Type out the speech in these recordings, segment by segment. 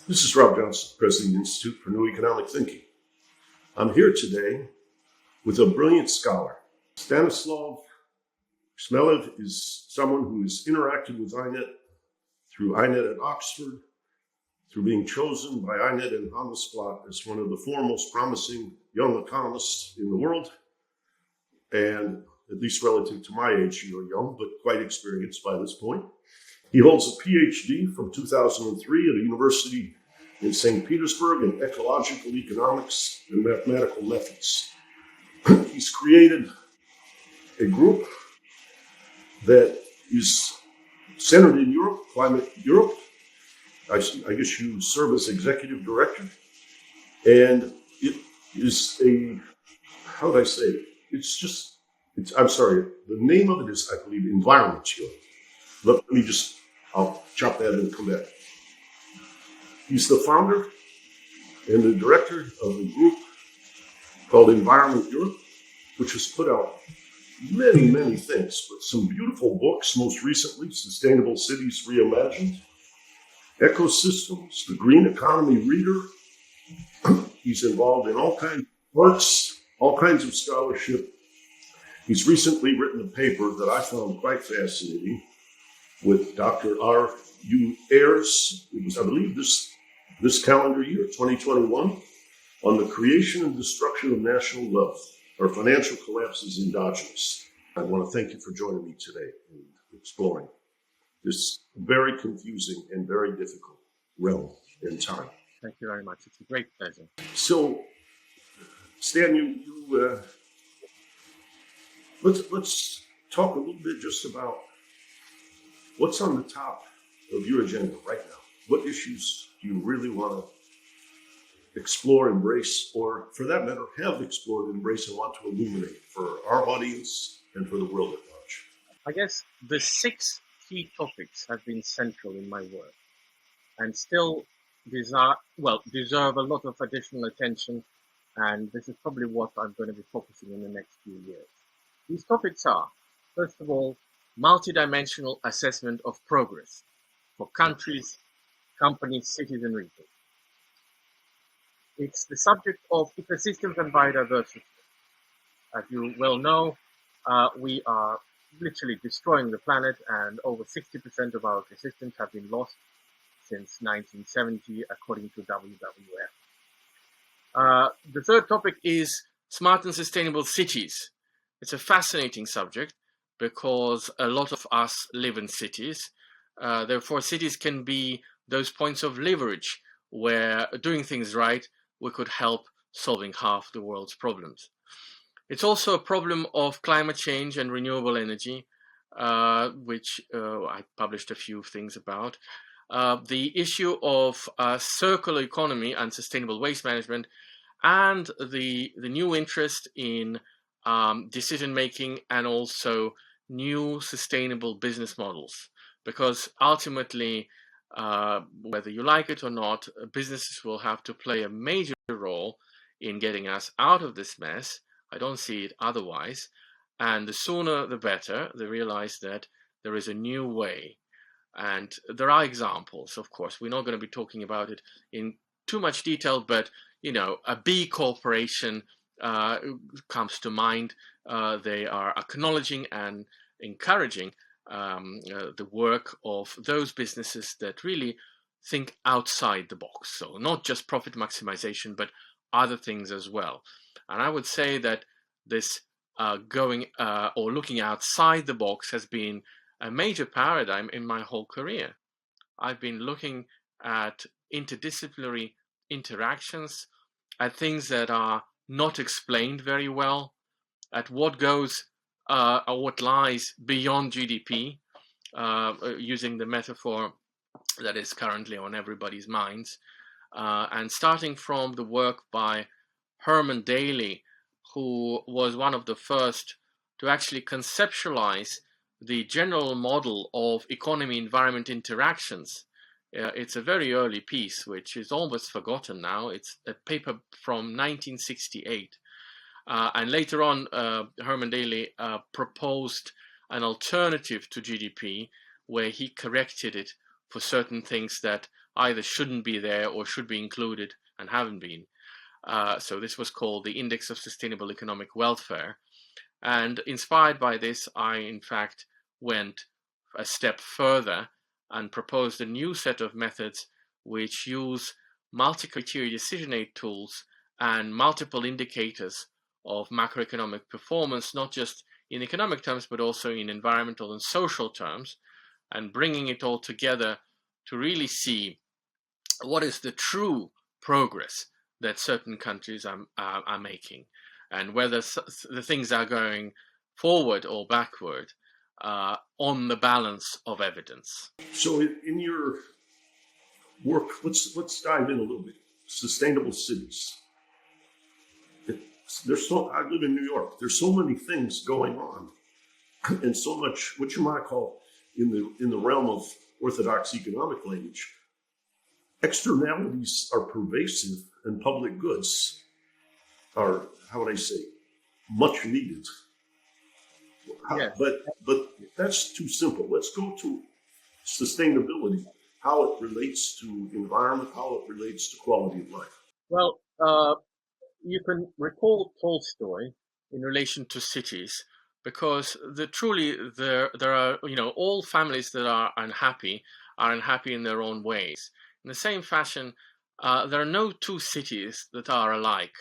This is Rob Johnson, President of the Institute for New Economic Thinking. I'm here today with a brilliant scholar. Stanislav Shmelev is someone who has interacted with INET through INET at Oxford, through being chosen by INET and Handelsblatt as one of the foremost promising young economists in the world. And at least relative to my age, you're young, but quite experienced by this point. He holds a PhD from 2003 at a university in St. Petersburg in ecological economics and mathematical methods. He's created a group that is centered in Europe, Climate Europe. I guess you serve as executive director. And it is how would I say it? I'm sorry, the name of it is, I believe, Environment Europe. Let me I'll chop that and come back. He's the founder and the director of a group called Environment Europe, which has put out many, many things, but some beautiful books, most recently, Sustainable Cities Reimagined, Ecosystems, The Green Economy Reader. He's involved in all kinds of arts, all kinds of scholarship. He's recently written a paper that I found quite fascinating with Dr. R.U. Ayers. It was, I believe, this calendar year, 2021, on the creation and destruction of national wealth. Our financial collapse is endogenous. I want to thank you for joining me today in exploring this very confusing and very difficult realm and time. Thank you very much. It's a great pleasure. So, Stan, let's talk a little bit just about what's on the top of your agenda right now. What issues do you really want to explore, embrace, or for that matter, have explored, embraced, and want to illuminate for our audience and for the world at large? I guess the 6 key topics have been central in my work and still deserve a lot of additional attention, and this is probably what I'm going to be focusing in the next few years. These topics are, first of all, multidimensional assessment of progress for countries, companies, cities, and regions. It's the subject of ecosystems and biodiversity. As you well know, we are literally destroying the planet, and over 60% of our ecosystems have been lost since 1970, according to WWF. The third topic is smart and sustainable cities. It's a fascinating subject because a lot of us live in cities. Therefore, cities can be those points of leverage where doing things right, we could help solving half the world's problems. It's also a problem of climate change and renewable energy, which I published a few things about. The issue of circular economy and sustainable waste management, and the new interest in decision making and also new sustainable business models, because ultimately, whether you like it or not, businesses will have to play a major role in getting us out of this mess. I don't see it otherwise. And the sooner the better. They realize that there is a new way. And there are examples, of course. We're not going to be talking about it in too much detail, but a B corporation comes to mind. They are acknowledging and encouraging the work of those businesses that really think outside the box. So not just profit maximization, but other things as well. And I would say that this going or looking outside the box has been a major paradigm in my whole career. I've been looking at interdisciplinary interactions, at things that are not explained very well, at what goes or what lies beyond GDP, using the metaphor that is currently on everybody's minds, and starting from the work by Herman Daly, who was one of the first to actually conceptualize the general model of economy environment interactions. It's a very early piece, which is almost forgotten now. It's a paper from 1968. And later on, Herman Daly proposed an alternative to GDP, where he corrected it for certain things that either shouldn't be there or should be included and haven't been. So this was called the Index of Sustainable Economic Welfare. And inspired by this, I in fact went a step further and proposed a new set of methods which use multi-criteria decision aid tools and multiple indicators of macroeconomic performance, not just in economic terms, but also in environmental and social terms, and bringing it all together to really see what is the true progress that certain countries are making, and whether the things are going forward or backward on the balance of evidence. So in your work, let's dive in a little bit. Sustainable cities. I live in New York. There's so many things going on, and so much what you might call in the realm of orthodox economic language, externalities are pervasive, and public goods are, how would I say, much needed. Yes. But that's too simple. Let's go to sustainability, how it relates to environment, how it relates to quality of life. Well, you can recall Tolstoy in relation to cities, because there are, all families that are unhappy in their own ways. In the same fashion, there are no two cities that are alike,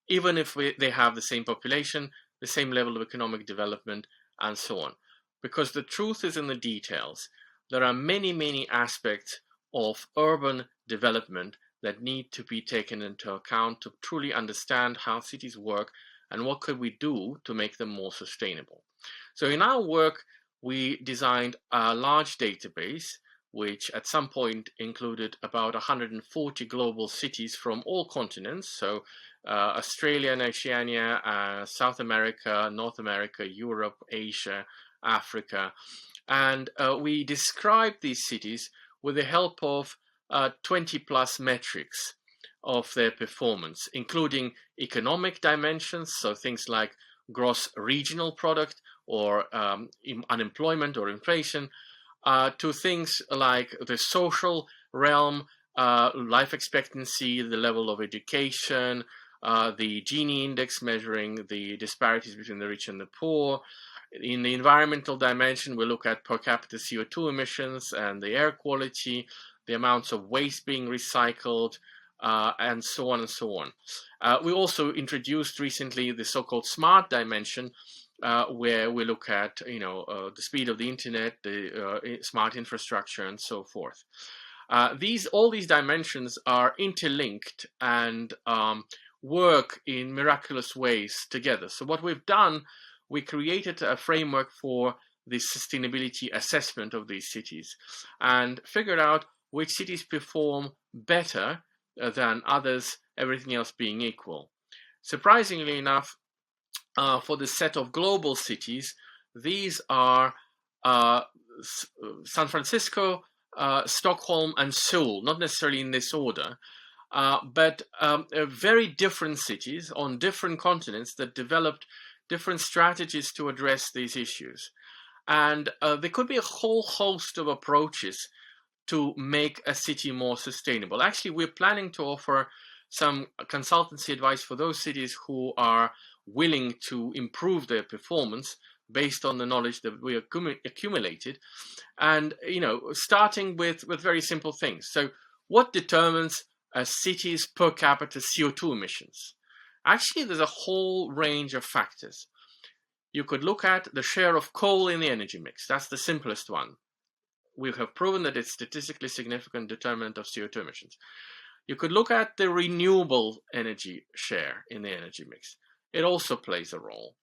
even if they have the same population, the same level of economic development, and so on. Because the truth is in the details. There are many, many aspects of urban development that need to be taken into account to truly understand how cities work and what could we do to make them more sustainable. So in our work, we designed a large database which at some point included about 140 global cities from all continents, so Australia and Oceania, South America, North America, Europe, Asia, Africa. And we described these cities with the help of 20 plus metrics of their performance, including economic dimensions, so things like gross regional product or unemployment or inflation, to things like the social realm, life expectancy, the level of education, the Gini index measuring the disparities between the rich and the poor. In the environmental dimension, we look at per capita CO2 emissions and the air quality, the amounts of waste being recycled, and so on and so on. We also introduced recently the so-called smart dimension, where we look at the speed of the internet, the smart infrastructure, and so forth. All these dimensions are interlinked and work in miraculous ways together. So what we've done, we created a framework for the sustainability assessment of these cities and figured out which cities perform better than others, everything else being equal. Surprisingly enough, for the set of global cities, these are San Francisco, Stockholm, and Seoul, not necessarily in this order, but very different cities on different continents that developed different strategies to address these issues. And there could be a whole host of approaches to make a city more sustainable. Actually, we're planning to offer some consultancy advice for those cities who are willing to improve their performance based on the knowledge that we accumulated, and starting with very simple things. So what determines a city's per capita CO2 emissions? Actually, there's a whole range of factors. You could look at the share of coal in the energy mix. That's the simplest one. We have proven that it's statistically significant determinant of CO2 emissions. You could look at the renewable energy share in the energy mix. It also plays a role.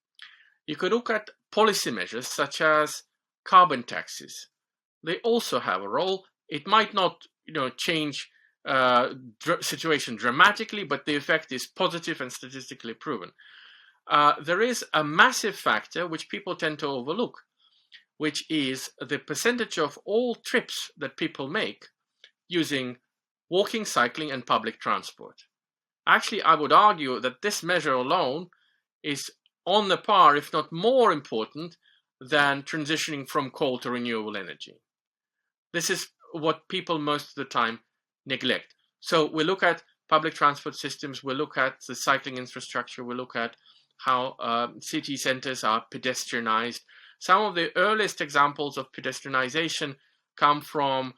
You could look at policy measures such as carbon taxes. They also have a role. It might not, change situation dramatically, but the effect is positive and statistically proven. There is a massive factor which people tend to overlook, which is the percentage of all trips that people make using walking, cycling, and public transport. Actually, I would argue that this measure alone is on the par, if not more important, than transitioning from coal to renewable energy. This is what people most of the time neglect. So we look at public transport systems, we look at the cycling infrastructure, we look at how city centers are pedestrianized. Some of the earliest examples of pedestrianization come from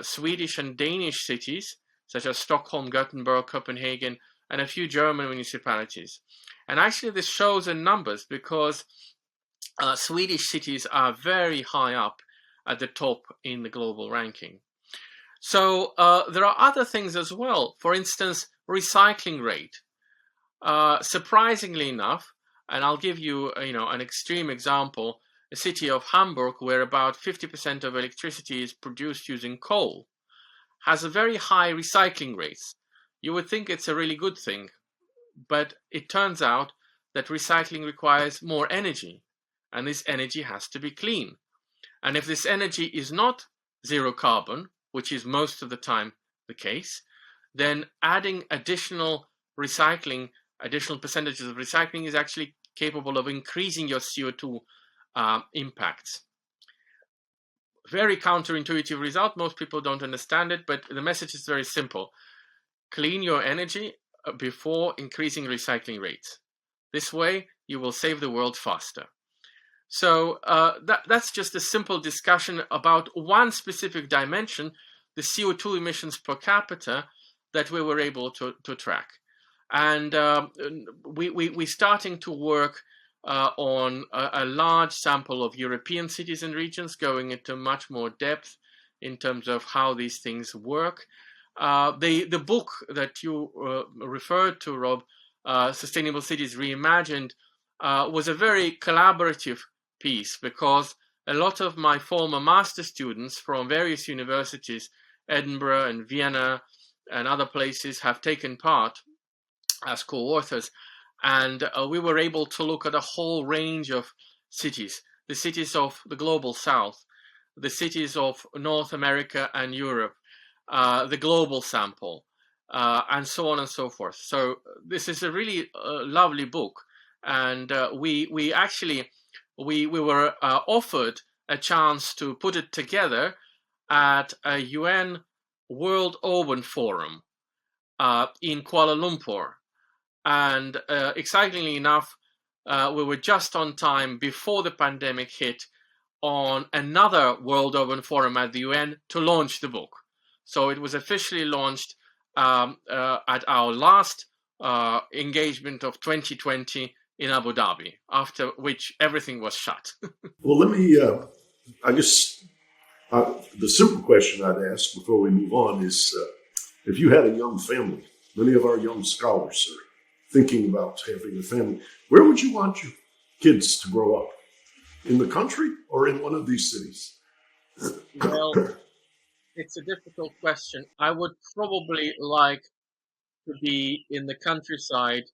Swedish and Danish cities, such as Stockholm, Gothenburg, Copenhagen, and a few German municipalities. And actually this shows in numbers because Swedish cities are very high up at the top in the global ranking. So there are other things as well. For instance, recycling rate. Surprisingly enough, and I'll give you, an extreme example, a city of Hamburg, where about 50% of electricity is produced using coal, has a very high recycling rates. You would think it's a really good thing, but it turns out that recycling requires more energy, and this energy has to be clean. And if this energy is not zero carbon, which is most of the time the case, then adding additional percentages of recycling is actually capable of increasing your CO2 impacts. Very counterintuitive result. Most people don't understand it, but the message is very simple. Clean your energy before increasing recycling rates. This way, you will save the world faster. So that's just a simple discussion about one specific dimension, the CO2 emissions per capita that we were able to track. And we're starting to work on a large sample of European cities and regions, going into much more depth in terms of how these things work. The book that you referred to, Rob, Sustainable Cities Reimagined, was a very collaborative piece because a lot of my former master students from various universities, Edinburgh and Vienna and other places, have taken part as co-authors, and we were able to look at a whole range of cities, the cities of the global south, the cities of North America and Europe, the global sample, and so on and so forth. So this is a really lovely book, and we were offered a chance to put it together at a UN World Urban Forum in Kuala Lumpur. And excitingly enough, we were just on time before the pandemic hit on another World Urban Forum at the UN to launch the book. So it was officially launched at our last engagement of 2020 in Abu Dhabi, after which everything was shut. Well, let me, I guess, the simple question I'd ask before we move on is, if you had a young family, many of our young scholars are thinking about having a family, where would you want your kids to grow up? In the country or in one of these cities? Well, it's a difficult question. I would probably like to be in the countryside,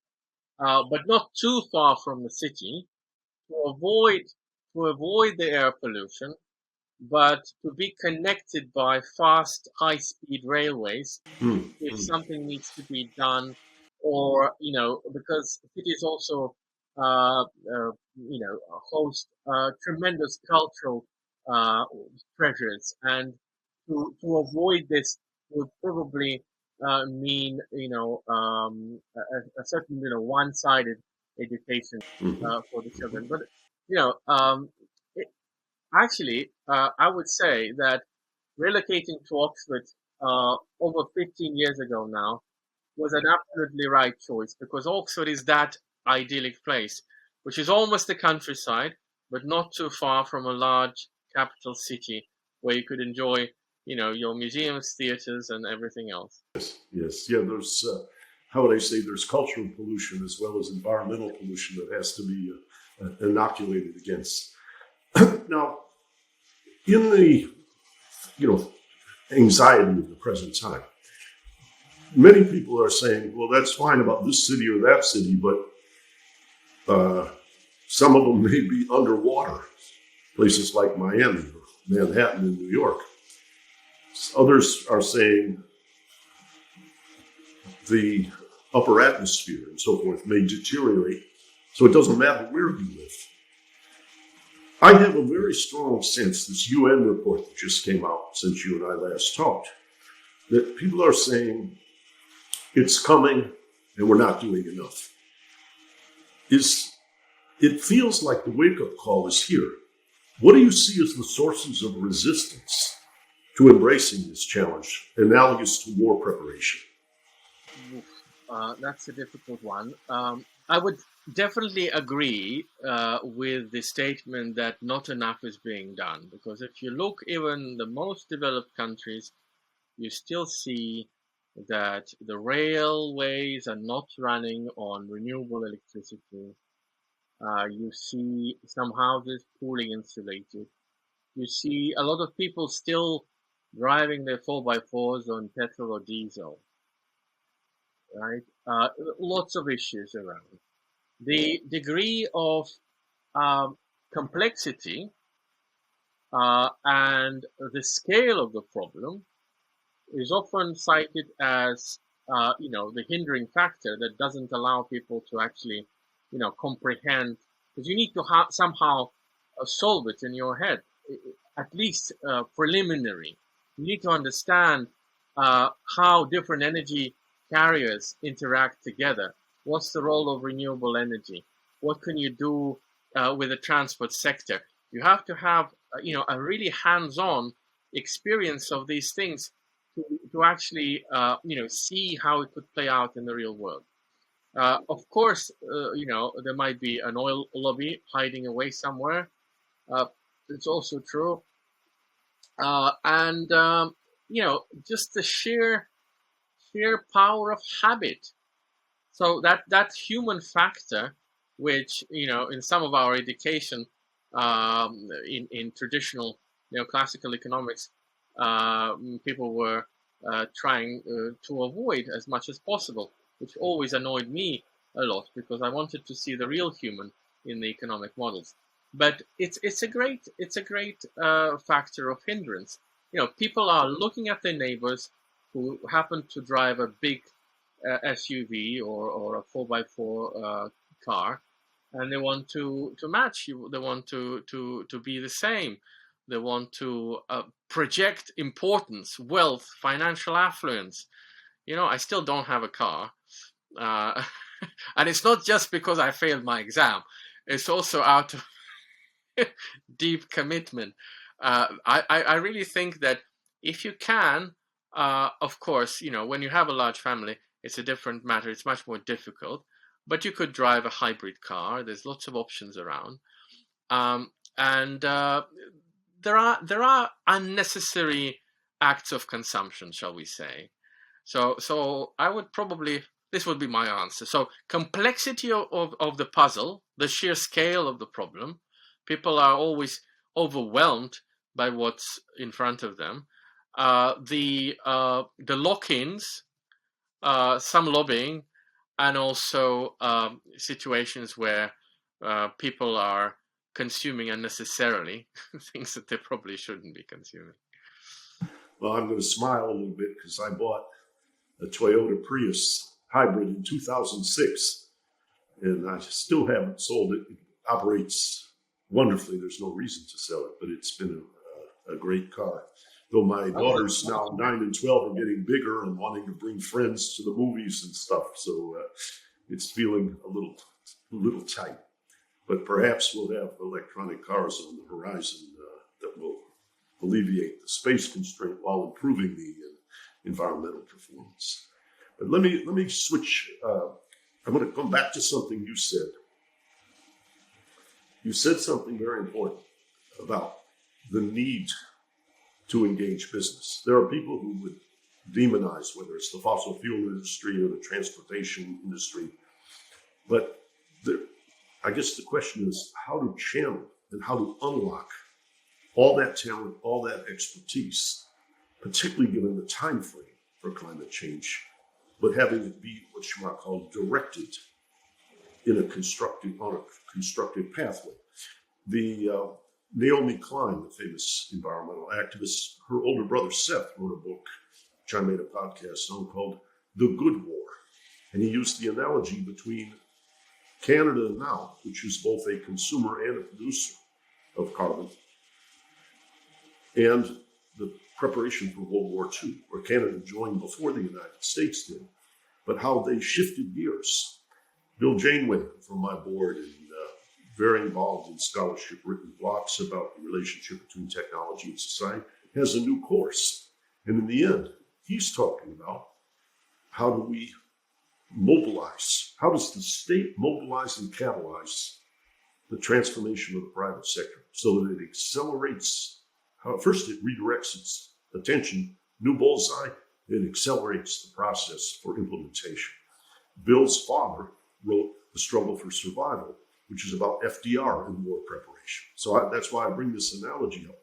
but not too far from the city, to avoid the air pollution, but to be connected by fast, high-speed railways if something needs to be done, or because cities also host tremendous cultural treasures, and to avoid this would probably mean a certain one-sided education for the children. But actually, I would say that relocating to Oxford over 15 years ago now was an absolutely right choice, because Oxford is that idyllic place, which is almost the countryside, but not too far from a large capital city where you could enjoy, your museums, theaters, and everything else. Yes. Yeah, there's, how would I say, there's cultural pollution as well as environmental pollution that has to be inoculated against. Now, in the, anxiety of the present time, many people are saying, well, that's fine about this city or that city, but some of them may be underwater, places like Miami or Manhattan in New York. Others are saying the upper atmosphere and so forth may deteriorate, so it doesn't matter where you live. I have a very strong sense, this UN report that just came out since you and I last talked, that people are saying it's coming and we're not doing enough. It feels like the wake-up call is here. What do you see as the sources of resistance to embracing this challenge, analogous to war preparation? That's a difficult one. I would definitely agree with the statement that not enough is being done, because if you look even the most developed countries, you still see that the railways are not running on renewable electricity. You see some houses poorly insulated. You see a lot of people still driving their 4x4s on petrol or diesel, right? Lots of issues around. The degree of complexity and the scale of the problem is often cited as, the hindering factor that doesn't allow people to actually, comprehend, because you need to somehow solve it in your head, at least preliminary. You need to understand how different energy carriers interact together. What's the role of renewable energy? What can you do with the transport sector? You have to have, a really hands-on experience of these things to actually, see how it could play out in the real world. Of course, there might be an oil lobby hiding away somewhere. It's also true. And just the sheer power of habit. So that human factor, which in some of our education, in traditional classical economics, people were trying to avoid as much as possible, which always annoyed me a lot because I wanted to see the real human in the economic models. But it's a great factor of hindrance. People are looking at their neighbors who happen to drive a big SUV or a 4x4 car, and they want to match you. They want to be the same. They want to project importance, wealth, financial affluence. I still don't have a car, and it's not just because I failed my exam. It's also out of deep commitment. I really think that if you can, of course, when you have a large family, it's a different matter. It's much more difficult, but you could drive a hybrid car. There's lots of options around, and there are unnecessary acts of consumption, shall we say? So I would probably, this would be my answer. So complexity of the puzzle, the sheer scale of the problem. People are always overwhelmed by what's in front of them. The lock-ins, some lobbying, and also situations where people are consuming unnecessarily things that they probably shouldn't be consuming. Well, I'm going to smile a little bit because I bought a Toyota Prius hybrid in 2006, and I still haven't sold it. It operates wonderfully. There's no reason to sell it, but it's been a great car. Though my daughters now 9 and 12 are getting bigger and wanting to bring friends to the movies and stuff, so it's feeling a little tight. But perhaps we'll have electronic cars on the horizon that will alleviate the space constraint while improving the environmental performance. But let me switch. I'm going to come back to something you said. You said something very important about the need to engage business. There are people who would demonize whether it's the fossil fuel industry or the transportation industry. But I guess the question is how to channel and how to unlock all that talent, all that expertise, particularly given the time frame for climate change, but having it be what you might call directed on a constructive pathway. The Naomi Klein, the famous environmental activist, her older brother Seth wrote a book, which I made a podcast on, called The Good War. And he used the analogy between Canada now, which is both a consumer and a producer of carbon, and the preparation for World War II, where Canada joined before the United States did, but how they shifted gears. Bill Janeway from my board and very involved in scholarship, written blocks about the relationship between technology and society, has a new course. And in the end, he's talking about how do we mobilize, how does the state mobilize and catalyze the transformation of the private sector so that it accelerates, first it redirects its attention, new bullseye, it accelerates the process for implementation. Bill's father wrote The Struggle for Survival, which is about FDR and war preparation. So that's why I bring this analogy up.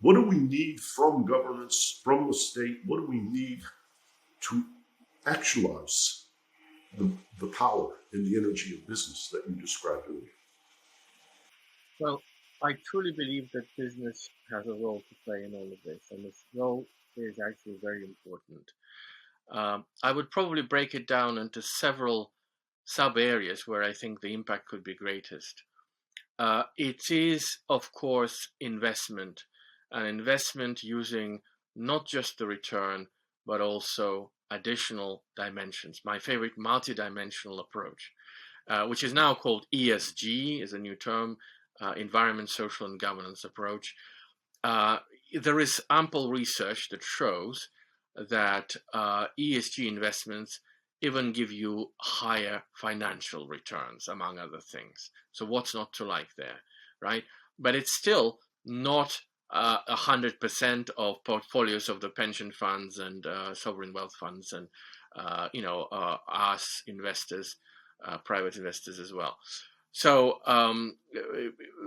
What do we need from governments, from the state? What do we need to actualize the power and the energy of business that you described earlier? Well, I truly believe that business has a role to play in all of this, and this role is actually very important. I would probably break it down into several sub areas where I think the impact could be greatest. It is, of course, investment, and investment using not just the return, but also additional dimensions. My favorite, multidimensional approach, which is now called ESG, is a new term, environment, social, and governance approach. There is ample research that shows that ESG investments even give you higher financial returns, among other things. So what's not to like there, right? But it's still not 100% of portfolios of the pension funds and sovereign wealth funds and us investors, private investors as well. So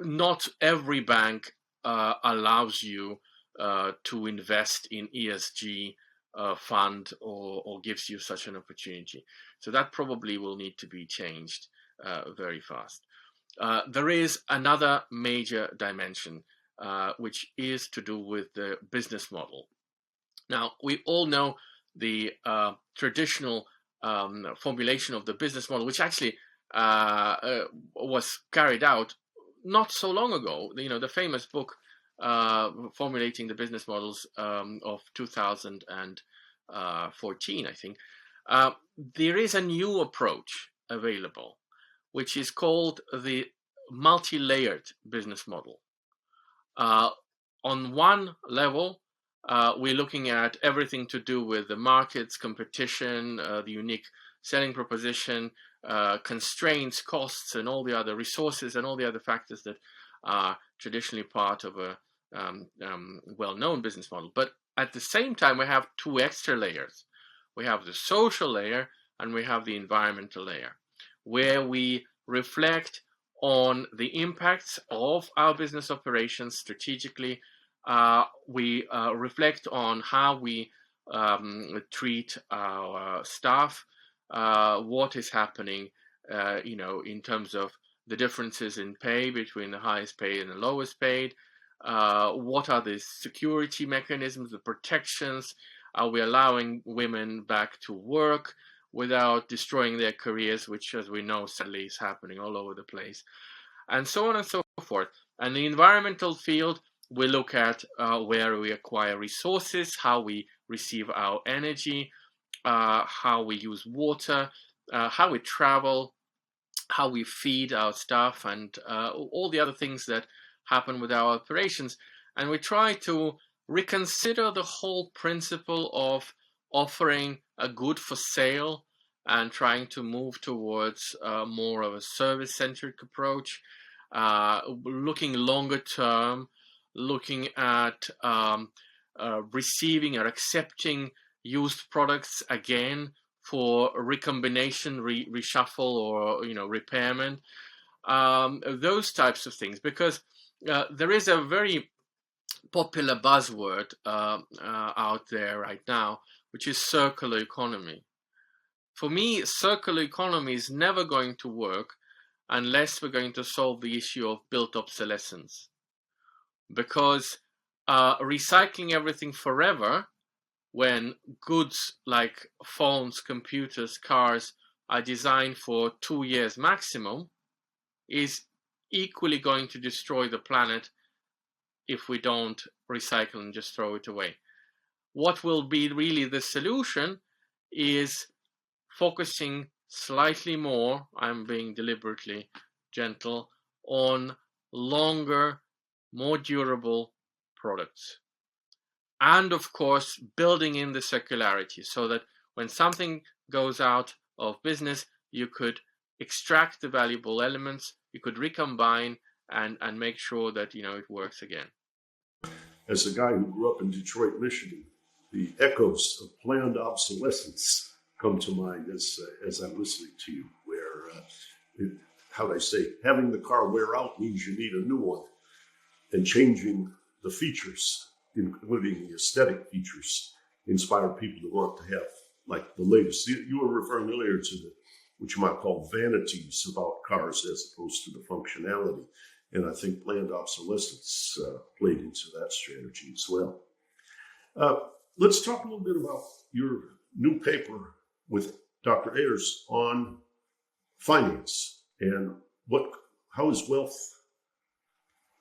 not every bank allows you to invest in ESG fund or gives you such an opportunity. So that probably will need to be changed very fast. There is another major dimension, which is to do with the business model. Now, we all know the traditional formulation of the business model, which actually was carried out not so long ago. The famous book formulating the business models of 2014, I think. There is a new approach available, which is called the multi-layered business model. On one level, we're looking at everything to do with the markets, competition, the unique selling proposition, constraints, costs, and all the other resources and all the other factors that are traditionally part of a well-known business model. But at the same time, we have two extra layers. We have the social layer and we have the environmental layer, where we reflect on the impacts of our business operations strategically. We reflect on how we treat our staff, what is happening, in terms of the differences in pay between the highest paid and the lowest paid. What are the security mechanisms, the protections? Are we allowing women back to work without destroying their careers, which, as we know, sadly is happening all over the place, and so on and so forth. And the environmental field, we look at where we acquire resources, how we receive our energy, how we use water, how we travel, how we feed our staff, and all the other things that happen with our operations. And we try to reconsider the whole principle of offering a good for sale and trying to move towards more of a service-centric approach, looking longer term, looking at receiving or accepting used products again for recombination, reshuffle, or repairment, those types of things. Because there is a very popular buzzword out there right now, which is circular economy. For me, circular economy is never going to work unless we're going to solve the issue of built obsolescence. Because recycling everything forever, when goods like phones, computers, cars are designed for 2 years maximum, is equally going to destroy the planet if we don't recycle and just throw it away. what will be really the solution is focusing slightly more, I'm being deliberately gentle, on longer, more durable products. And of course, building in the circularity so that when something goes out of business, you could extract the valuable elements, you could recombine and make sure that it works again. As a guy who grew up in Detroit, Michigan, the echoes of planned obsolescence come to mind as I'm listening to you, where, how they say, having the car wear out means you need a new one, and changing the features, including the aesthetic features, inspire people to want to have like the latest. You were referring earlier to what you might call vanities about cars as opposed to the functionality. And I think planned obsolescence played into that strategy as well. Let's talk a little bit about your new paper with Dr. Ayers on finance and how is wealth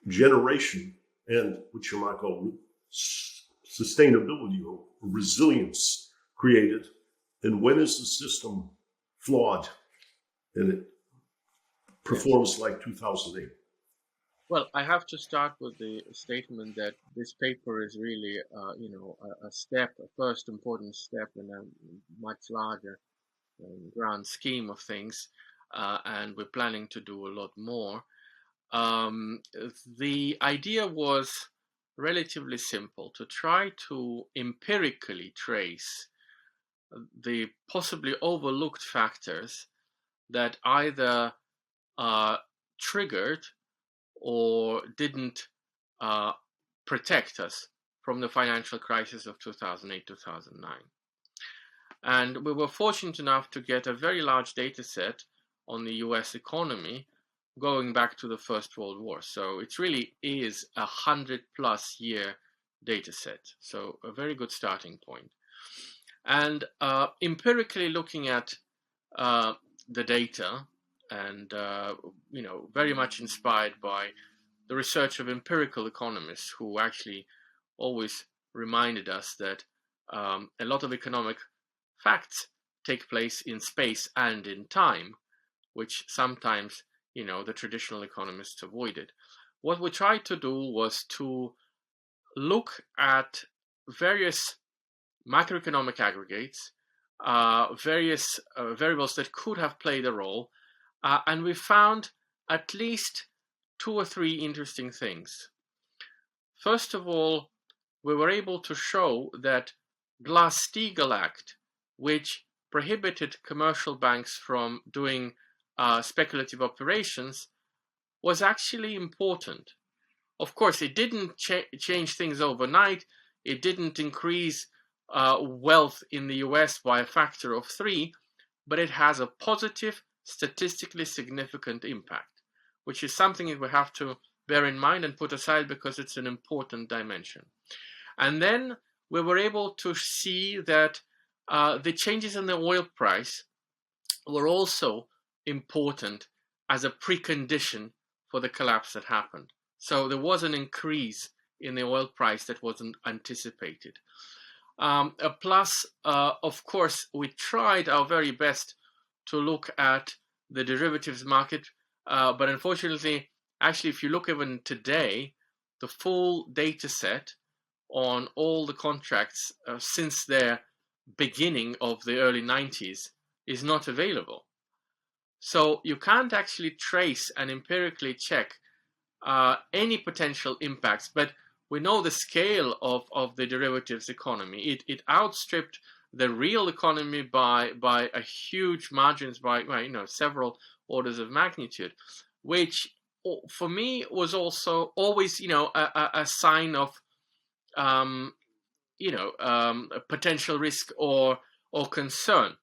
generation and what you might call sustainability or resilience created, and when is the system flawed and it performs like 2008? Well, I have to start with the statement that this paper is really, a first important step in a much larger grand scheme of things, and we're planning to do a lot more. The idea was relatively simple: to try to empirically trace the possibly overlooked factors that either triggered or didn't protect us from the financial crisis of 2008-2009. And we were fortunate enough to get a very large data set on the US economy going back to the First World War. So it really is 100+ year data set. So a very good starting point. And empirically looking at the data, and very much inspired by the research of empirical economists who actually always reminded us that a lot of economic facts take place in space and in time, which sometimes the traditional economists avoided. What we tried to do was to look at various macroeconomic aggregates, various variables that could have played a role, and we found at least 2 or 3 interesting things. First of all, we were able to show that Glass-Steagall Act, which prohibited commercial banks from doing speculative operations, was actually important. Of course, it didn't change things overnight. It didn't increase wealth in the US by a factor of 3, but it has a positive, statistically significant impact, which is something that we have to bear in mind and put aside because it's an important dimension. And then we were able to see that the changes in the oil price were also important as a precondition for the collapse that happened. So there was an increase in the oil price that wasn't anticipated. Plus, of course, we tried our very best to look at the derivatives market, but unfortunately, actually, if you look even today, the full data set on all the contracts since their beginning of the early 90s is not available. So you can't actually trace and empirically check any potential impacts, but we know the scale of the derivatives economy. It outstripped the real economy by a huge margins, by several orders of magnitude, which for me was also always a sign of a potential risk or concern,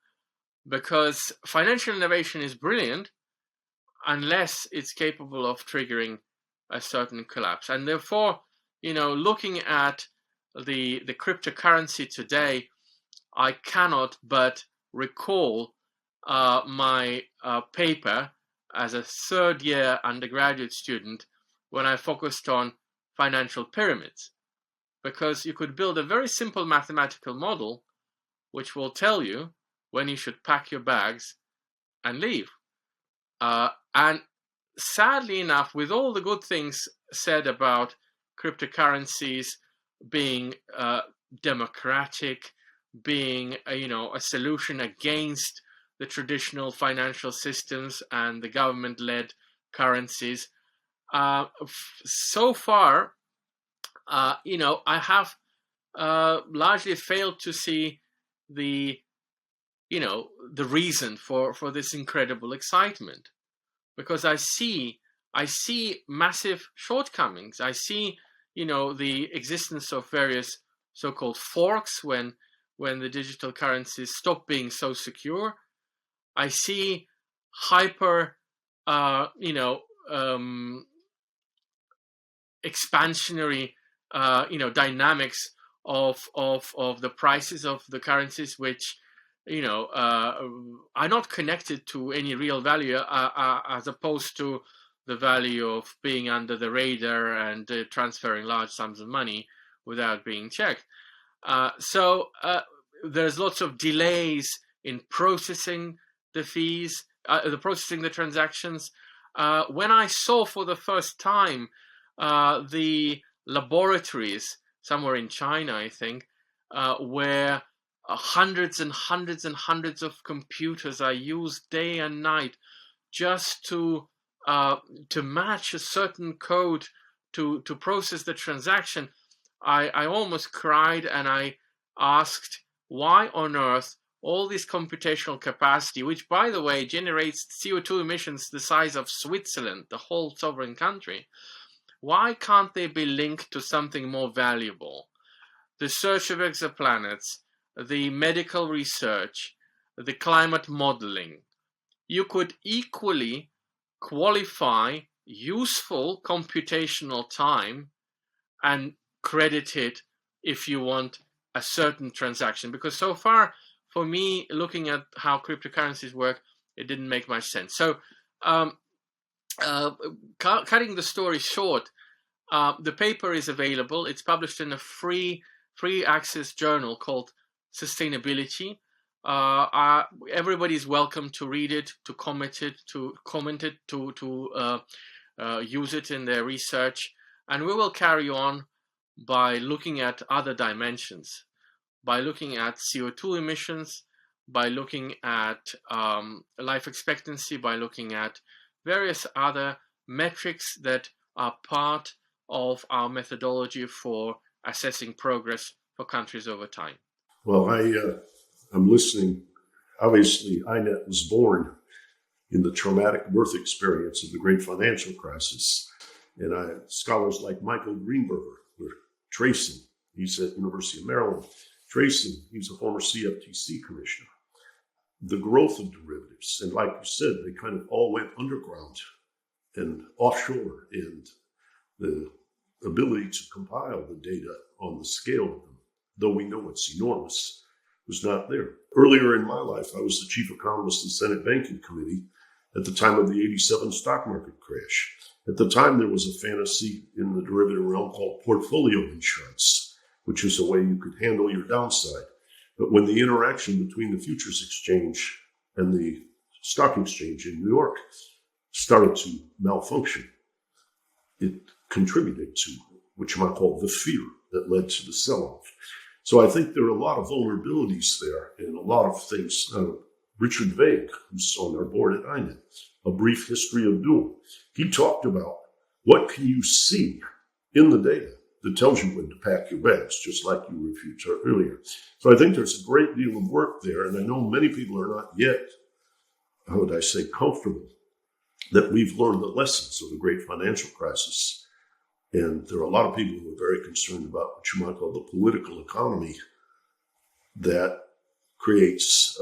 because financial innovation is brilliant unless it's capable of triggering a certain collapse. And therefore, looking at the cryptocurrency today, I cannot but recall my paper as a third-year undergraduate student when I focused on financial pyramids. because you could build a very simple mathematical model which will tell you when you should pack your bags and leave. And sadly enough, with all the good things said about cryptocurrencies being democratic, being a solution against the traditional financial systems and the government-led currencies, so far, I have largely failed to see the reason for this incredible excitement, because I see massive shortcomings. I see the existence of various so-called forks when the digital currencies stop being so secure. I see hyper expansionary dynamics of the prices of the currencies, which are not connected to any real value, as opposed to the value of being under the radar and transferring large sums of money without being checked. So there's lots of delays in processing the fees, processing the transactions. When I saw for the first time the laboratories somewhere in China, I think, where hundreds and hundreds and hundreds of computers are used day and night just to match a certain code to process the transaction, I almost cried, and I asked, why on earth all this computational capacity, which, by the way, generates CO2 emissions the size of Switzerland, the whole sovereign country, why can't they be linked to something more valuable? The search of exoplanets, the medical research, the climate modeling. You could equally qualify useful computational time and credit it if you want a certain transaction. Because so far, for me, looking at how cryptocurrencies work, it didn't make much sense. So cutting the story short, the paper is available. It's published in a free access journal called Sustainability. Everybody's welcome to read it, to comment it, to use it in their research. And we will carry on by looking at other dimensions, by looking at CO2 emissions, by looking at life expectancy, by looking at various other metrics that are part of our methodology for assessing progress for countries over time. Well, I'm listening. Obviously, INET was born in the traumatic birth experience of the great financial crisis. And scholars like Michael Greenberger were tracing. He's at University of Maryland. Tracing, he's a former CFTC commissioner. The growth of derivatives, and like you said, they kind of all went underground and offshore, and the ability to compile the data on the scale of them, though we know it's enormous, was not there. Earlier in my life, I was the chief economist of the Senate Banking Committee at the time of the 87 stock market crash. At the time, there was a fantasy in the derivative realm called portfolio insurance, which is a way you could handle your downside. But when the interaction between the futures exchange and the stock exchange in New York started to malfunction, it contributed to what you might call the fear that led to the sell-off. So I think there are a lot of vulnerabilities there and a lot of things. Richard Vague, who's on our board at INET, A Brief History of Doom, he talked about what can you see in the data that tells you when to pack your bags, just like you reviewed earlier. So I think there's a great deal of work there, and I know many people are not yet, how would I say, comfortable that we've learned the lessons of the great financial crisis. And there are a lot of people who are very concerned about what you might call the political economy that creates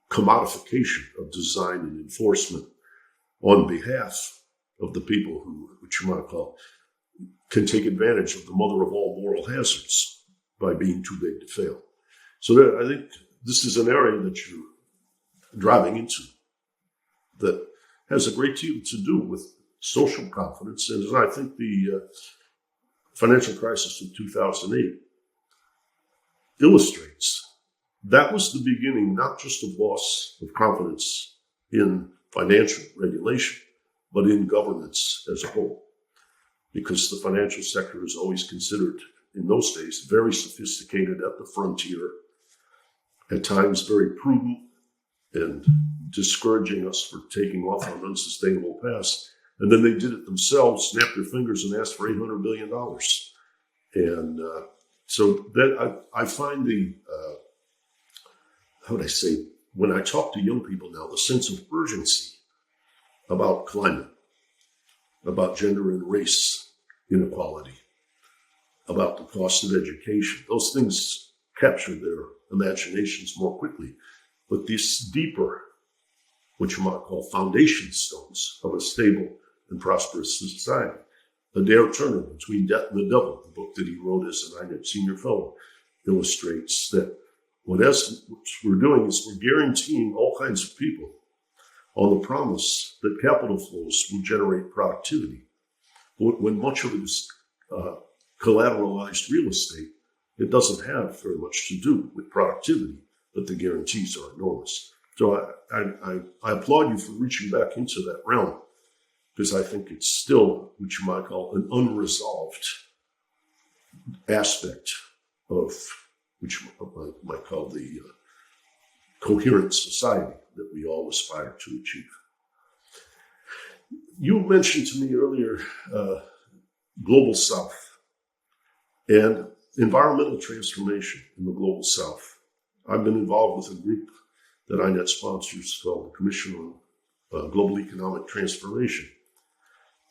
commodification of design and enforcement on behalf of the people who, which you might call, can take advantage of the mother of all moral hazards by being too big to fail. So I think this is an area that you're driving into that has a great deal to do with social confidence. And I think the financial crisis of 2008 illustrates that was the beginning, not just of loss of confidence in financial regulation, but in governance as a whole. Because the financial sector is always considered, in those days, very sophisticated at the frontier, at times very prudent and discouraging us for taking off on unsustainable paths. And then they did it themselves, snapped their fingers and asked for $800 billion. And so that I find how would I say, when I talk to young people now, the sense of urgency about climate, about gender and race inequality, about the cost of education, those things capture their imaginations more quickly. But these deeper, what you might call foundation stones of a stable and prosperous society. Adair Turner, Between Death and the Devil, the book that he wrote as an INET senior fellow, illustrates that what we're doing is we're guaranteeing all kinds of people on the promise that capital flows will generate productivity. When much of it is collateralized real estate, it doesn't have very much to do with productivity, but the guarantees are enormous. So I applaud you for reaching back into that realm, because I think it's still what you might call an unresolved aspect of which you might call the coherent society that we all aspire to achieve. You mentioned to me earlier Global South and environmental transformation in the Global South. I've been involved with a group that INET sponsors called the Commission on Global Economic Transformation.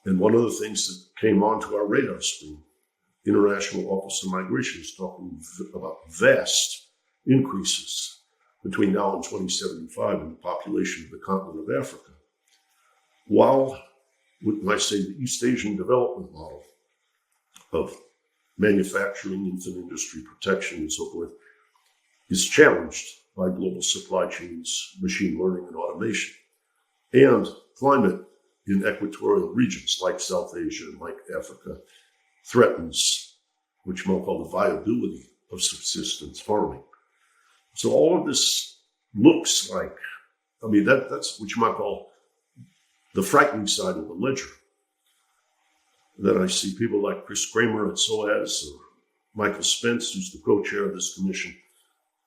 And one of the things that came onto our radar screen, International Office of Migration is talking about vast increases between now and 2075 in the population of the continent of Africa. While, when I say the East Asian development model of manufacturing, infant industry protection, and so forth, is challenged by global supply chains, machine learning, and automation, and climate in equatorial regions like South Asia and like Africa threatens, which you might call the viability of subsistence farming. So all of this looks like, that's what you might call the frightening side of the ledger. Then I see people like Chris Kramer at SOAS or Michael Spence, who's the co-chair of this commission,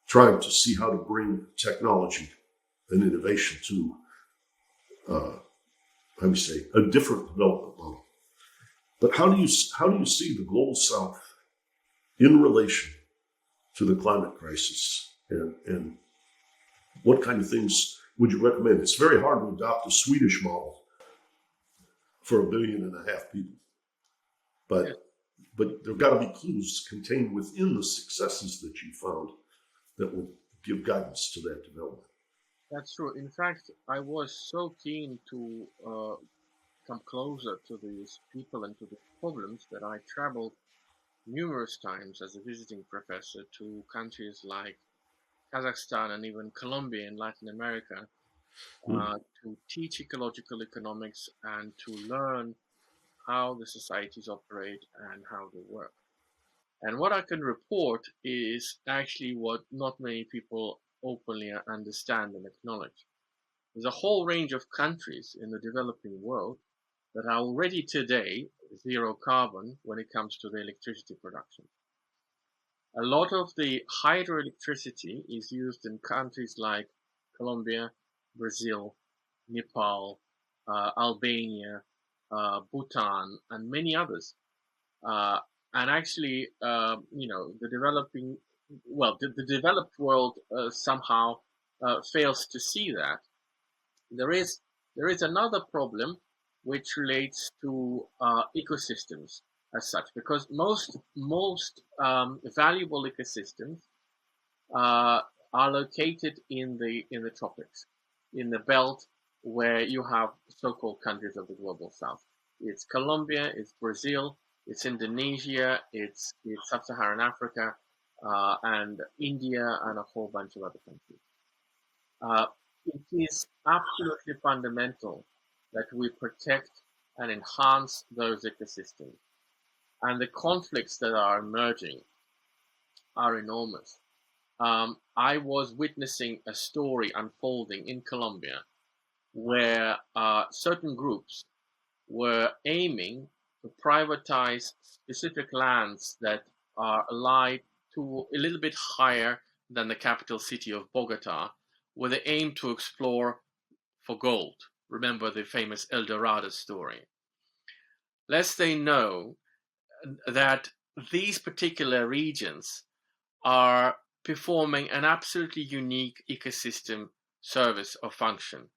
trying to see how to bring technology and innovation to, a different development model. But how do you see the Global South in relation to the climate crisis? And what kind of things would you recommend? It's very hard to adopt a Swedish model for 1.5 billion people. But there have got to be clues contained within the successes that you found that will give guidance to that development. That's true. In fact, I was so keen to come closer to these people and to the problems that I traveled numerous times as a visiting professor to countries like Kazakhstan and even Colombia in Latin America to teach ecological economics and to learn how the societies operate and how they work. And what I can report is actually what not many people openly understand and acknowledge. There's a whole range of countries in the developing world that are already today zero carbon when it comes to the electricity production. A lot of the hydroelectricity is used in countries like Colombia, Brazil, Nepal, Albania, Bhutan, and many others. And actually, the developed world somehow fails to see that. There is another problem which relates to ecosystems as such, because most valuable ecosystems are located in the tropics, in the belt where you have so-called countries of the Global South. It's Colombia, it's Brazil, it's Indonesia, it's Sub-Saharan Africa, and India, and a whole bunch of other countries. It is absolutely fundamental that we protect and enhance those ecosystems. and the conflicts that are emerging are enormous. I was witnessing a story unfolding in Colombia where certain groups were aiming to privatize specific lands that are allied to a little bit higher than the capital city of Bogota, with the aim to explore for gold. Remember the famous El Dorado story. Lest they know that these particular regions are performing an absolutely unique ecosystem service or function.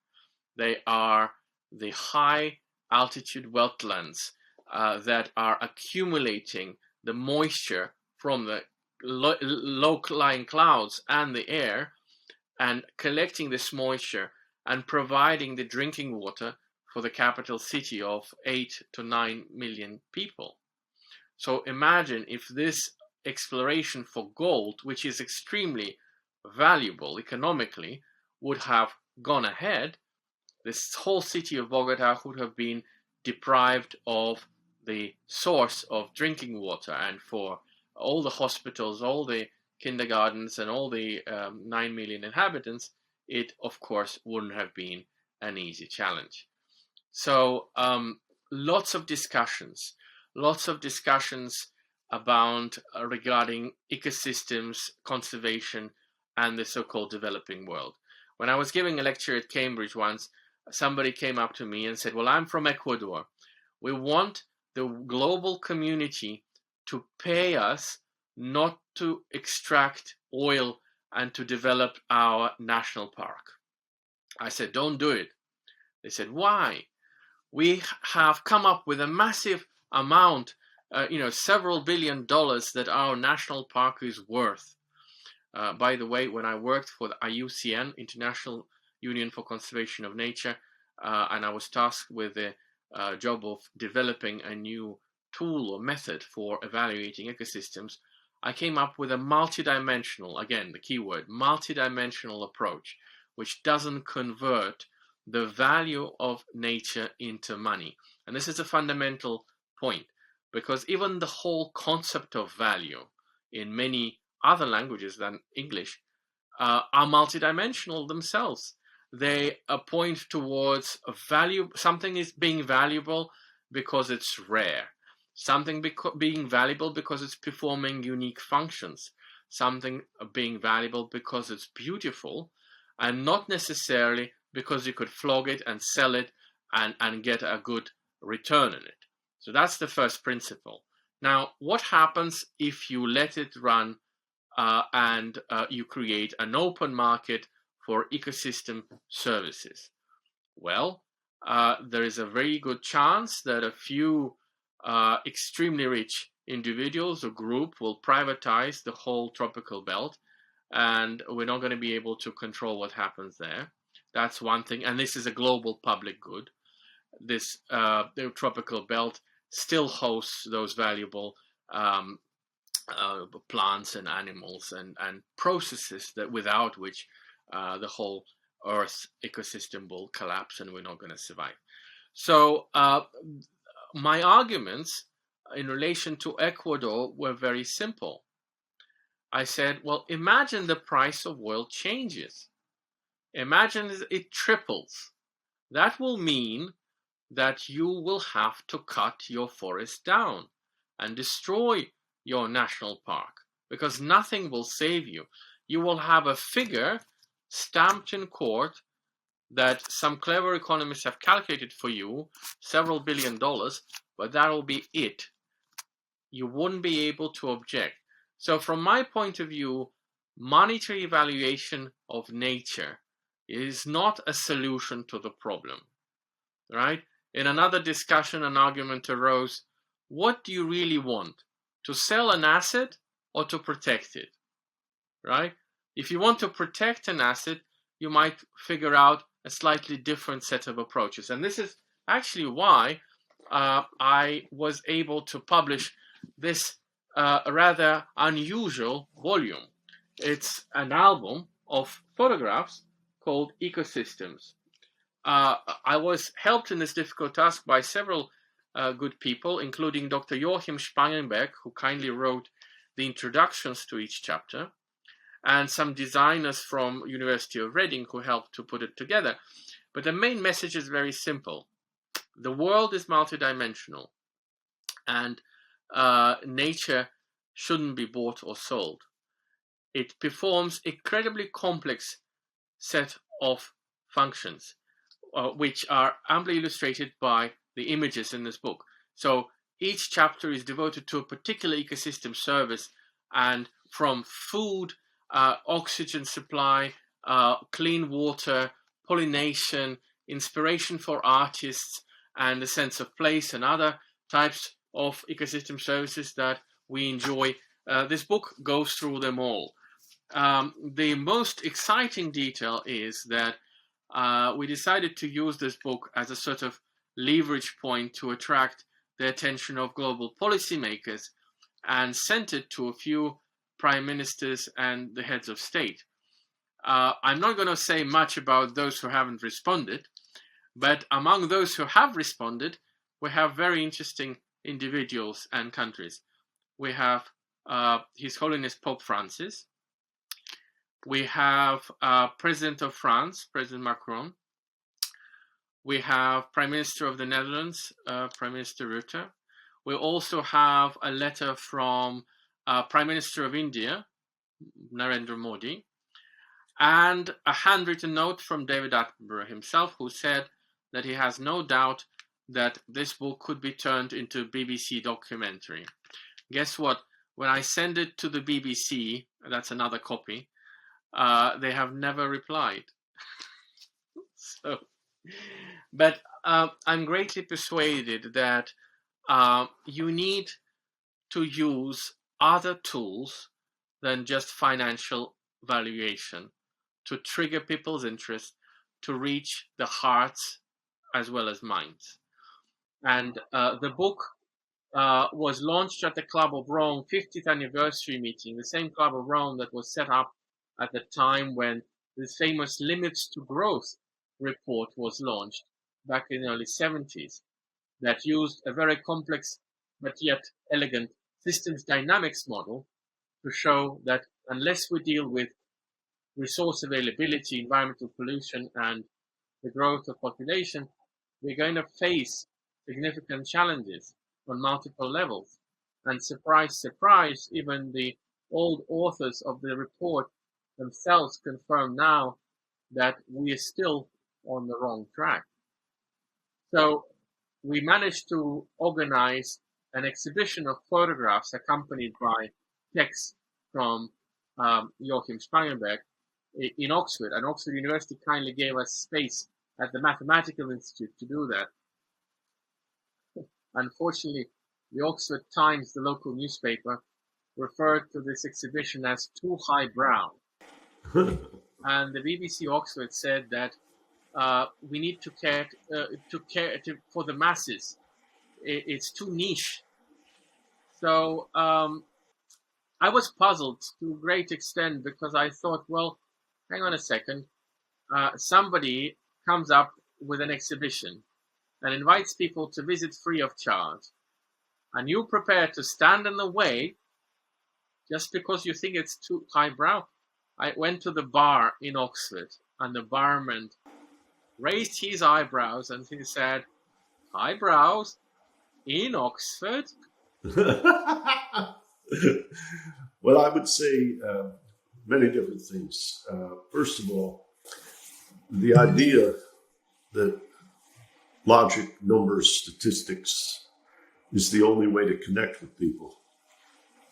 They are the high altitude wetlands that are accumulating the moisture from the low-lying clouds and the air, and collecting this moisture and providing the drinking water for the capital city of 8 to 9 million people. So imagine if this exploration for gold, which is extremely valuable economically, would have gone ahead, this whole city of Bogota would have been deprived of the source of drinking water, and for all the hospitals, all the kindergartens, and all the 9 million inhabitants, it of course wouldn't have been an easy challenge. So lots of discussions about regarding ecosystems, conservation, and the so-called developing world. When I was giving a lecture at Cambridge once, somebody came up to me and said, well, I'm from Ecuador. We want the global community to pay us not to extract oil and to develop our national park. I said, don't do it. They said, why? We have come up with a massive amount, several $1 billion that our national park is worth. By the way, when I worked for the IUCN, International Union for Conservation of Nature, and I was tasked with the job of developing a new tool or method for evaluating ecosystems, I came up with a multidimensional, again, the keyword, multidimensional approach, which doesn't convert the value of nature into money. And this is a fundamental point, because even the whole concept of value in many other languages than English are multidimensional themselves. They point towards a value. Something is being valuable because it's rare. Something being valuable because it's performing unique functions. Something being valuable because it's beautiful, and not necessarily because you could flog it and sell it and get a good return on it. So that's the first principle. Now, what happens if you let it run and you create an open market for ecosystem services? Well, there is a very good chance that a few extremely rich individuals or group will privatize the whole tropical belt, and we're not going to be able to control what happens there. That's one thing, and this is a global public good. This the tropical belt still hosts those valuable plants and animals and processes that without which the whole Earth ecosystem will collapse and we're not going to survive. So my arguments in relation to Ecuador were very simple. I said, well, imagine the price of oil changes. Imagine it triples. That will mean that you will have to cut your forest down and destroy your national park, because nothing will save you. You will have a figure stamped in court that some clever economists have calculated for you, several $1 billion, but that will be it. You wouldn't be able to object. So from my point of view, monetary evaluation of nature is not a solution to the problem, right? In another discussion, an argument arose, what do you really want? To sell an asset or to protect it, right? If you want to protect an asset, you might figure out a slightly different set of approaches. And this is actually why I was able to publish this rather unusual volume. It's an album of photographs called Ecosystems. I was helped in this difficult task by several good people, including Dr. Joachim Spangenberg, who kindly wrote the introductions to each chapter, and some designers from University of Reading who helped to put it together. But the main message is very simple. The world is multidimensional, and nature shouldn't be bought or sold. It performs incredibly complex set of functions, which are amply illustrated by the images in this book. So each chapter is devoted to a particular ecosystem service, and from food, oxygen supply, clean water, pollination, inspiration for artists, and a sense of place and other types of ecosystem services that we enjoy. This book goes through them all. The most exciting detail is that we decided to use this book as a sort of leverage point to attract the attention of global policymakers, and sent it to a few prime ministers and the heads of state. I'm not going to say much about those who haven't responded, but among those who have responded, we have very interesting individuals and countries. We have His Holiness Pope Francis. We have President of France, President Macron. We have Prime Minister of the Netherlands, Prime Minister Rutte. We also have a letter from Prime Minister of India, Narendra Modi, and a handwritten note from David Attenborough himself, who said that he has no doubt that this book could be turned into a BBC documentary. Guess what? When I send it to the BBC, that's another copy, they have never replied. But I'm greatly persuaded that you need to use other tools than just financial valuation to trigger people's interest, to reach the hearts as well as minds. And the book was launched at the Club of Rome 50th anniversary meeting, the same Club of Rome that was set up at the time when the famous Limits to Growth report was launched back in the early 70s, that used a very complex but yet elegant systems dynamics model to show that unless we deal with resource availability, environmental pollution, and the growth of population, we're going to face significant challenges on multiple levels. And surprise, surprise, even the old authors of the report themselves confirm now that we are still on the wrong track. So we managed to organize an exhibition of photographs accompanied by text from Joachim Spangenberg in Oxford, and Oxford University kindly gave us space at the Mathematical Institute to do that. Unfortunately, the Oxford Times, the local newspaper, referred to this exhibition as too highbrow. And the BBC Oxford said that we need to care for the masses. It's too niche. So I was puzzled to a great extent, because I thought, well, hang on a second. Somebody comes up with an exhibition and invites people to visit free of charge, and you prepare to stand in the way just because you think it's too highbrow. I went to the bar in Oxford, and the barman raised his eyebrows and he said, "Eyebrows in Oxford?" Well, I would say many different things. First of all, the idea that logic, numbers, statistics is the only way to connect with people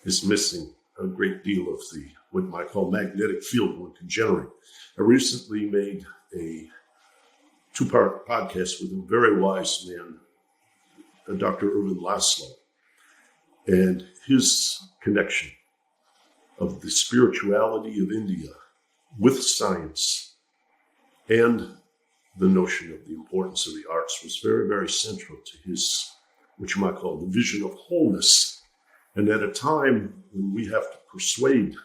is missing a great deal of the what you might call magnetic field one can generate. I recently made a 2-part podcast with a very wise man, Dr. Irvin Laszlo, and his connection of the spirituality of India with science and the notion of the importance of the arts was very, very central to his, what you might call the vision of wholeness. And at a time when we have to persuade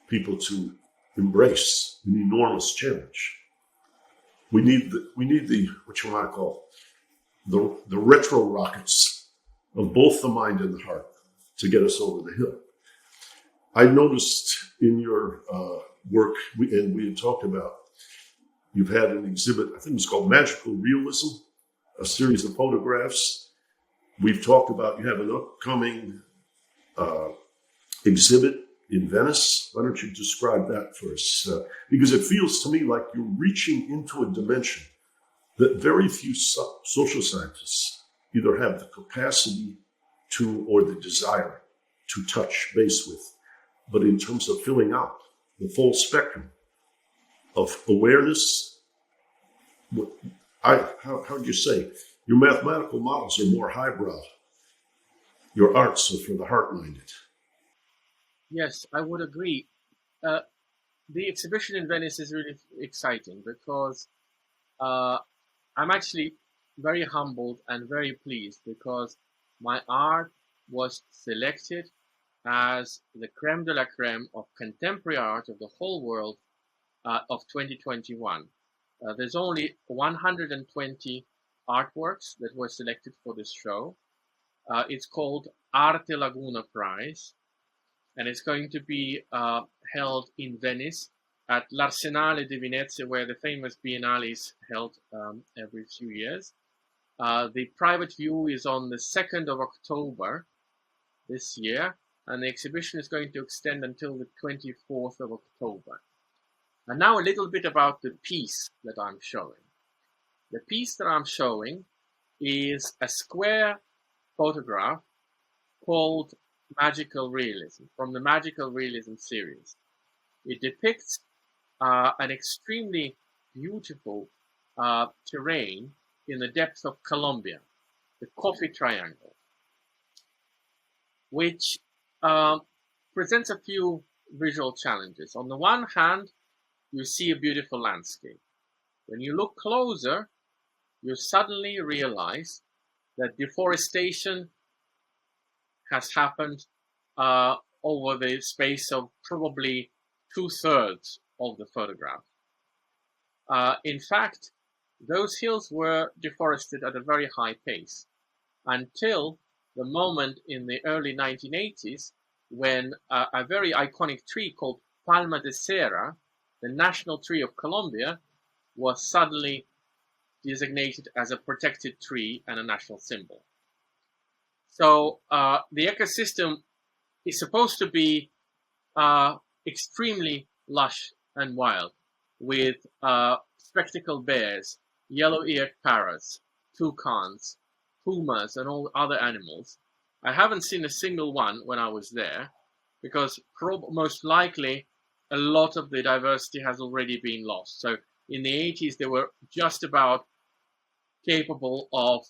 people to embrace an enormous challenge, we need the what you might call the retro rockets of both the mind and the heart to get us over the hill. I noticed in your work, and we had talked about, you've had an exhibit, I think it was called Magical Realism, a series of photographs. We've talked about, you have an upcoming exhibit in Venice. Why don't you describe that for us? Because it feels to me like you're reaching into a dimension that very few social scientists either have the capacity to or the desire to touch base with. But in terms of filling out the full spectrum of awareness, how do you say? Your mathematical models are more highbrow. Your arts are for the heart-minded. Yes, I would agree. The exhibition in Venice is really exciting because I'm actually very humbled and very pleased because my art was selected as the creme de la creme of contemporary art of the whole world of 2021. There's only 120 artworks that were selected for this show. It's called Arte Laguna Prize, and it's going to be held in Venice at l'Arsenale di Venezia, where the famous Biennale is held every few years. The private view is on the 2nd of October this year, and the exhibition is going to extend until the 24th of October. And now a little bit about the piece that I'm showing. The piece that I'm showing is a square photograph called Magical Realism, from the Magical Realism series. It depicts an extremely beautiful terrain in the depths of Colombia, the Coffee Triangle, which presents a few visual challenges. On the one hand, you see a beautiful landscape. When you look closer, you suddenly realize that deforestation has happened over the space of probably 2/3 of the photograph. In fact, those hills were deforested at a very high pace until the moment in the early 1980s when a very iconic tree called Palma de Cera, the national tree of Colombia, was suddenly designated as a protected tree and a national symbol. So the ecosystem is supposed to be extremely lush and wild, with spectacled bears, yellow-eared parrots, toucans, pumas, and all other animals. I haven't seen a single one when I was there, because most likely a lot of the diversity has already been lost. So in the 80s, they were just about capable of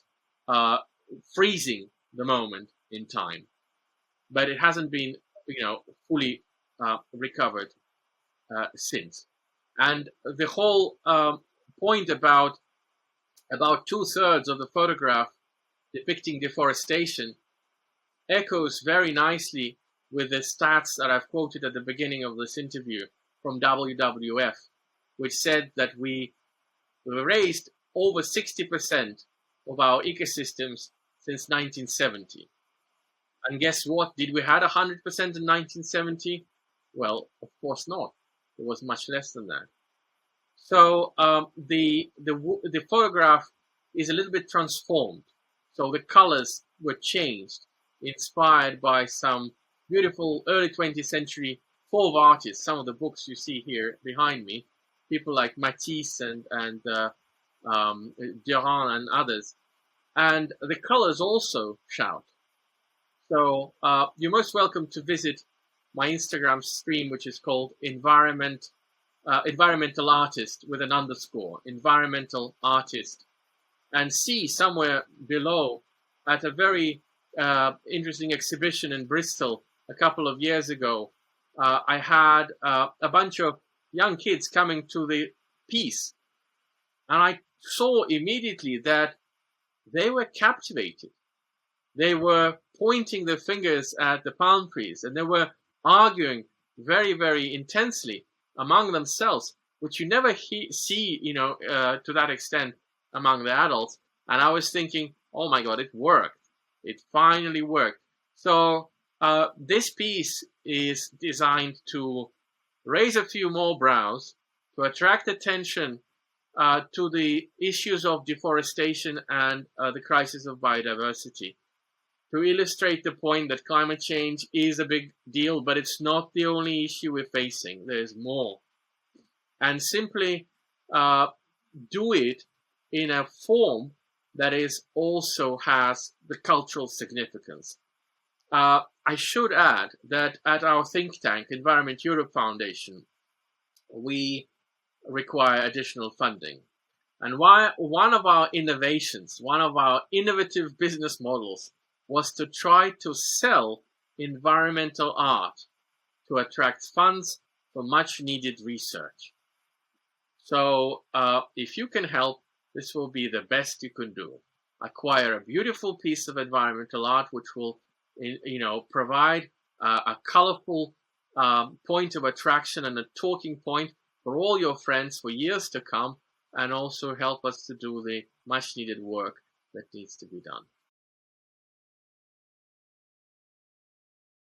freezing the moment in time, but it hasn't been, fully recovered since. And the whole point about 2/3 of the photograph depicting deforestation echoes very nicely with the stats that I've quoted at the beginning of this interview from WWF, which said that we raised over 60% of our ecosystems since 1970. And guess what? Did we had 100% in 1970? Well, of course not. It was much less than that. So the photograph is a little bit transformed. So the colors were changed, inspired by some beautiful early 20th century fauve artists. Some of the books you see here behind me, people like Matisse and Durand and others. And the colors also shout. So you're most welcome to visit my Instagram stream, which is called Environmental Artist with an underscore, Environmental Artist, and see somewhere below at a very interesting exhibition in Bristol a couple of years ago. I had a bunch of young kids coming to the piece, and I saw immediately that they were captivated. They were pointing their fingers at the palm trees, and they were arguing very, very intensely among themselves, which you never see, to that extent among the adults. And I was thinking, oh my God, it worked. It finally worked. So this piece is designed to raise a few more brows, to attract attention to the issues of deforestation and the crisis of biodiversity, to illustrate the point that climate change is a big deal, but it's not the only issue we're facing. There's more. And simply do it in a form that is also has the cultural significance. I should add that at our think tank, Environment Europe Foundation, we require additional funding. And one of our innovations, one of our innovative business models was to try to sell environmental art to attract funds for much needed research. So if you can help, this will be the best you can do. Acquire a beautiful piece of environmental art which will provide a colorful point of attraction and a talking point for all your friends for years to come, and also help us to do the much needed work that needs to be done.